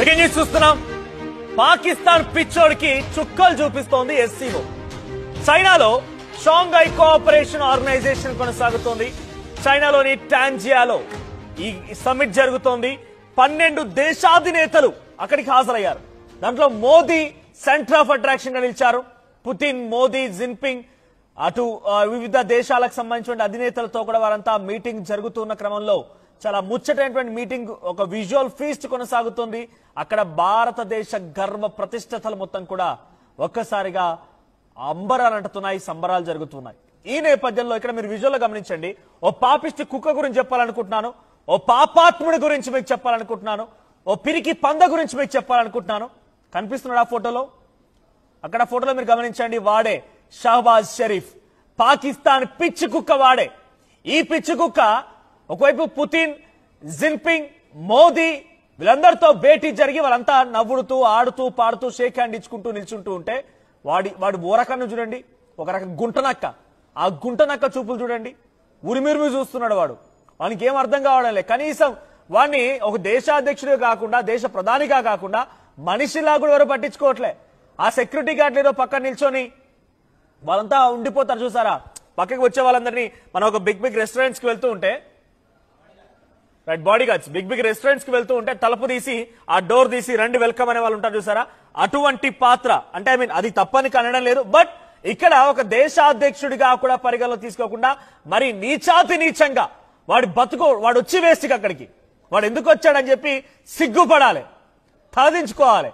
Breaking news చూస్తున్నాం. పాకిస్తాన్ పిచ్చోడికి చుక్కలు చూపిస్తోంది ఎస్సీఓ. చైనాలో షాంఘై కోఆపరేషన్ ఆర్గనైజేషన్ కొనసాగుతోంది. చైనాలోని టాంజియాలో ఈ సమ్మిట్ జరుగుతోంది. 12 దేశాధినేతలు అక్కడికి హాజరయ్యారు. దాంట్లో మోదీ సెంటర్ ఆఫ్ అట్రాక్షన్ గా నిలిచారు. పుతిన్, మోదీ, జిన్పింగ్ అటు వివిధ దేశాలకు సంబంధించిన అధినేతలతో కూడా వారంతా మీటింగ్ జరుగుతున్న క్రమంలో చాలా ముచ్చటైనటువంటి మీటింగ్, ఒక విజువల్ ఫీస్ట్ కొనసాగుతుంది. అక్కడ భారతదేశ గర్వ ప్రతిష్టతలు మొత్తం కూడా ఒక్కసారిగా అంబరాలంటున్నాయి, సంబరాలు జరుగుతున్నాయి. ఈ నేపథ్యంలో ఇక్కడ మీరు విజువల్ గమనించండి. ఓ పాపిష్టి కుక్క గురించి చెప్పాలనుకుంటున్నాను, ఓ పాపాత్ముడి గురించి మీకు చెప్పాలనుకుంటున్నాను, ఓ పిరికి పంద గురించి మీకు చెప్పాలనుకుంటున్నాను. కనిపిస్తున్నాడు ఆ ఫోటోలో? అక్కడ ఫోటోలో మీరు గమనించండి. వాడే షహబాజ్ షరీఫ్, పాకిస్తాన్ పిచ్చి కుక్క వాడే. ఈ పిచ్చి కుక్క ఒకవైపు పుతిన్, జిన్పింగ్, మోదీ వీళ్ళందరితో భేటీ జరిగి వాళ్ళంతా నవ్వుడుతూ, ఆడుతూ, పాడుతూ, షేక్ హ్యాండ్ ఇచ్చుకుంటూ నిల్చుంటూ ఉంటే వాడి ఊరకన్ను చూడండి, ఒక రకం గుంటనక్క. ఆ గుంటనక్క చూపులు చూడండి, ఉరిమిరిమి చూస్తున్నాడు వాడు. వానికి ఏం అర్థం కావడం లేదు. కనీసం వాడిని ఒక దేశాధ్యక్షుడిగా కాకుండా, దేశ ప్రధానిగా కాకుండా మనిషిలా కూడా ఎవరు పట్టించుకోవట్లే. ఆ సెక్యూరిటీ గార్డులు ఏదో పక్కన నిల్చొని వాళ్ళంతా ఉండిపోతారు చూసారా. పక్కకి వచ్చే వాళ్ళందరినీ మనం ఒక బిగ్ రెస్టారెంట్స్ కి వెళ్తూ ఉంటే, right, bodyguards big restaurants కి వెళ్తూ ఉంటే తలుపు తీసి ఆ డోర్ తీసి రండి వెల్కమ్ అనే వాళ్ళు ఉంటారు చూసారా. అటువంటి పాత్ర అంటే అది తప్పని అనడం లేదు. బట్ ఇక్కడ ఒక దేశాధ్యక్షుడిగా కూడా పరిగణలో తీసుకోకుండా మరి నీచాతి నీచంగా వాడు వచ్చి వేస్ట్ అక్కడికి వాడు ఎందుకు వచ్చాడని చెప్పి సిగ్గుపడాలి, తలదించుకోవాలి.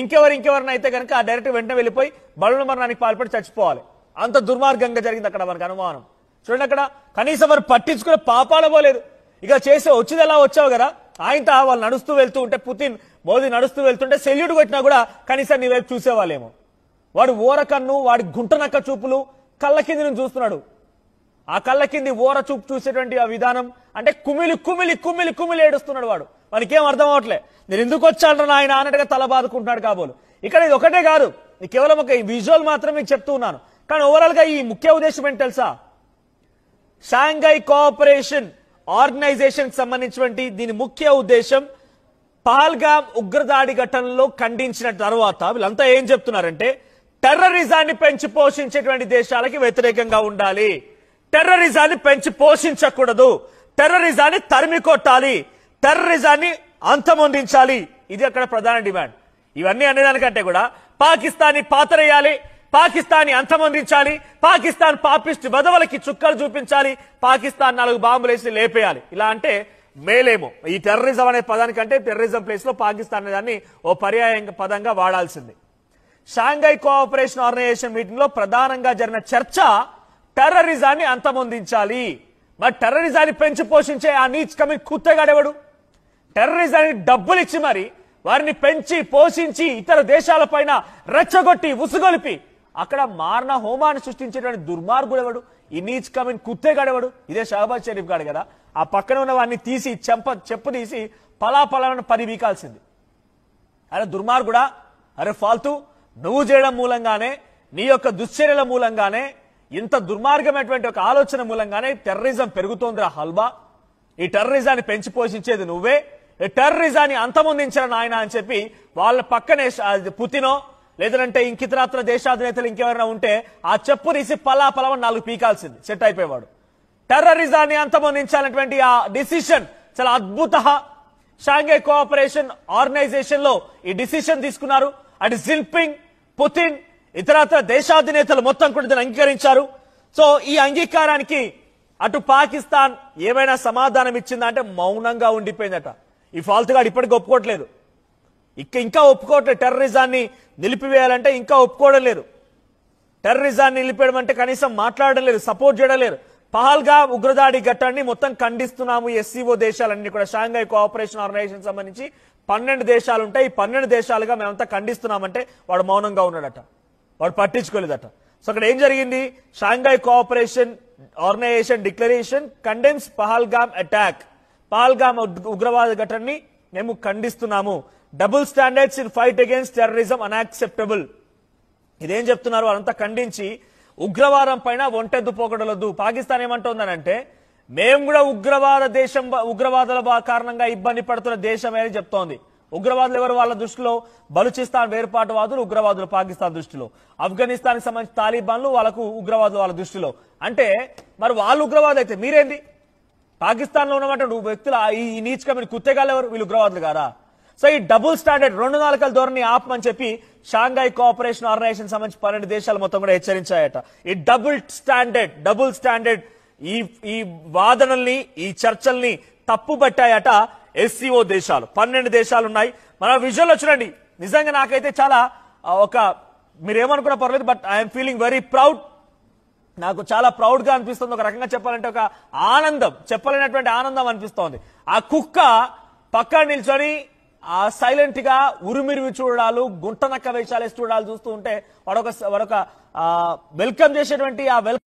ఇంకెవరినైతే కనుక డైరెక్ట్ వెంటనే వెళ్ళిపోయి బలుల మరణానికి పాల్పడి చచ్చిపోవాలి. అంత దుర్మార్గంగా జరిగింది అక్కడ మనకు అనుమానం. చూడండి, అక్కడ కనీసం వారు పట్టించుకునే పాపాల పోలేదు. ఇక వచ్చింది ఎలా వచ్చావు కదా, ఆయనతో వాళ్ళు నడుస్తూ వెళ్తూ ఉంటే, పుతిన్, మోదీ నడుస్తూ వెళ్తుంటే సెల్యూట్ కొట్టినా కూడా కనీసం నీ వైపు చూసేవాళ్ళేమో. వాడు ఓరకన్ను, వాడి గుంటనక్క చూపులు కళ్ళ కింది నుంచి చూస్తున్నాడు. ఆ కళ్ళ కింది ఓర చూపు చూసేటువంటి ఆ విధానం అంటే కుమిలి కుమిలి కుమిలి కుమిలి ఏడుస్తున్నాడు వాడు. వానికేం అర్థం అవట్లే. నేను ఎందుకు వచ్చాను ఆయన అన్నట్టుగా తల బాదుకుంటున్నాడు కాబోలు. ఇక్కడ ఇది ఒకటే కాదు, కేవలం ఒక విజువల్ మాత్రం మీకు చెప్తూ ఉన్నాను. కానీ ఓవరాల్ గా ఈ ముఖ్య ఉద్దేశం ఏంటి తెలుసా? షాంఘై కోఆపరేషన్ ఆర్గనైజేషన్ సంబంధించినటువంటి దీని ముఖ్య ఉద్దేశం పహల్గామ్ ఉగ్రదాడి ఘటనలో ఖండించిన తర్వాత వీళ్ళంతా ఏం చెప్తున్నారంటే, టెర్రరిజాన్ని పెంచి పోషించేటువంటి దేశాలకి వ్యతిరేకంగా ఉండాలి, టెర్రరిజాన్ని పెంచి పోషించకూడదు, టెర్రరిజాన్ని తరిమి కొట్టాలి, టెర్రరిజాన్ని అంతమొందించాలి. ఇది అక్కడ ప్రధాన డిమాండ్. ఇవన్నీ అనేదానికంటే కూడా పాకిస్తాన్ని పాతరేయాలి, పాకిస్తాన్ అంతమొందించాలి, పాకిస్తాన్ పాపిస్ట్ బదవలకి చుక్కలు చూపించాలి, పాకిస్తాన్ 4 బాంబులేసి లేపేయాలి. ఇలా అంటే మేలేమో. ఈ టెర్రరిజం అనే పదానికంటే టెర్రరిజం ప్లేస్ లో పాకిస్తాన్ అనే దాన్ని ఓ పర్యాయ పదంగా వాడాల్సింది. షాంఘై కోఆపరేషన్ ఆర్గనైజేషన్ మీటింగ్ లో ప్రధానంగా జరిగిన చర్చ టెర్రరిజాన్ని అంతమొందించాలి. మరి టెర్రరిజాన్ని పెంచి పోషించే ఆ నీచ్ కమింగ్ కుత్తగాడెవడు? టెర్రరిజాన్ని డబ్బులు ఇచ్చి మరి వారిని పెంచి పోషించి ఇతర దేశాల పైన రెచ్చగొట్టి ఉసుగొలిపి అక్కడ మారణ హోమాన్ని సృష్టించేటువంటి దుర్మార్గుడు ఎవడు? ఈ నీచ్ కమింగ్ కుత్తేగాడెవడు? ఇదే షహబాజ్ షరీఫ్ గాడు కదా. ఆ పక్కన ఉన్న వాడిని తీసి చెప్పు తీసి పలాపలాలను పని వీకాల్సింది. అరే దుర్మార్గుడా, అరే ఫాల్తూ, నువ్వు చేయడం మూలంగానే, నీ యొక్క దుశ్చర్యల మూలంగానే, ఇంత దుర్మార్గమైనటువంటి ఒక ఆలోచన మూలంగానే టెర్రరిజం పెరుగుతోందిరా హల్బా. ఈ టెర్రరిజాన్ని పెంచి పోషించేది నువ్వే, టెర్రరిజాన్ని అంతమొందించిన నాయన అని చెప్పి వాళ్ళ పక్కనే పుతినో లేదంటే ఇంకితరాత్ర దేశాధినేతలు ఇంకెవరైనా ఉంటే ఆ చెప్పు తీసి పలాపలవ 4 పీకాల్సింది, సెట్ అయిపోయేవాడు. టెర్రరిజాన్ని అంతమొందించాలనేటువంటి ఆ డిసిషన్ చాలా అద్భుత. షాంఘై కోఆపరేషన్ ఆర్గనైజేషన్ లో ఈ డిసిషన్ తీసుకున్నారు. అటు జిన్పింగ్, పుతిన్, ఇతరత్ర దేశాధినేతలు మొత్తం కూడా దీన్ని అంగీకరించారు. సో ఈ అంగీకారానికి అటు పాకిస్తాన్ ఏమైనా సమాధానం ఇచ్చిందా అంటే మౌనంగా ఉండిపోయిందట. ఈ ఫాల్తుగాడు ఇప్పటికీ ఒప్పుకోవట్లేదు, ఇంకా ఒప్పుకోవట్లేదు. టెర్రరిజాన్ని నిలిపివేయాలంటే ఇంకా ఒప్పుకోవడం లేదు. టెర్రరిజాన్ని నిలిపేయడం అంటే కనీసం మాట్లాడడం లేదు, సపోర్ట్ చేయడం లేదు. పహల్గామ్ ఉగ్రదాడి ఘట్టాన్ని మొత్తం ఖండిస్తున్నాము ఎస్సీఓ దేశాలన్నీ కూడా. షాంఘై కోఆపరేషన్ ఆర్గనైజేషన్ సంబంధించి 12 దేశాలు ఉంటాయి. ఈ 12 దేశాలుగా మేమంతా ఖండిస్తున్నామంటే వాడు మౌనంగా ఉన్నాడట, వాడు పట్టించుకోలేదట. సో అక్కడ ఏం జరిగింది? Shanghai cooperation organisation declaration condemns Pahalgam attack. Pahalgam ఉగ్రవాద ఘటనని మేము ఖండిస్తున్నాము. Double standards in fight against terrorism unacceptable. ఇదేం చెప్తున్నారు? వాళ్ళంతా ఖండించి ఉగ్రవాదం పైన ఒంటెద్దు పోకడలొద్దు. పాకిస్తాన్ ఏమంటోందనంటే మేము కూడా ఉగ్రవాదాల కారణంగా ఇబ్బంది పడుతున్న దేశమే అని చెప్తోంది. ఉగ్రవాదులు ఎవరు వాళ్ళ దృష్టిలో? బలూచిస్తాన్ వేర్పాటువాదులు ఉగ్రవాదులు పాకిస్తాన్ దృష్టిలో, ఆఫ్ఘనిస్తాన్ కి సంబంధించిన తాలిబాన్లు వాళ్ళకు ఉగ్రవాదులు వాళ్ళ దృష్టిలో. అంటే మరి వాళ్ళు ఉగ్రవాదులు అయితే మీరేంది? పాకిస్తాన్ లో ఉన్నటువంటి వ్యక్తులు ఈ నీచగా మీరు కుత్తేగాలు ఎవరు? వీళ్ళు ఉగ్రవాదులు గారా? సో ఈ డబుల్ స్టాండర్డ్ 2 నాలుకల ధోరణి ఆపమని చెప్పి షాంఘై కోఆపరేషన్ ఆర్గనైజేషన్ సంబంధించి 12 దేశాలు మొత్తం కూడా హెచ్చరించాయట. ఈ డబుల్ స్టాండర్డ్ ఈ వాదనల్ని ఈ చర్చల్ని తప్పుబట్టాయట SCO దేశాలు. 12 దేశాలు ఉన్నాయి. మన విజువల్ చూడండి. నిజంగా నాకైతే చాలా మీరేమనుకున్నా పర్లేదు, but I'm feeling very proud. నాకు చాలా ప్రౌడ్ గా అనిపిస్తుంది. ఒక రకంగా చెప్పాలంటే ఒక ఆనందం, చెప్పలేనటువంటి ఆనందం అనిపిస్తోంది. ఆ కుక్క పక్కన నిల్చొని సైలెంట్ గా ఉరిమిరివి చూడాలు, గుంటనక్క వేషాలు చూడాలి చూస్తూ ఉంటే వాడొక వెల్కమ్ చేసేటువంటి ఆ వెల్కమ్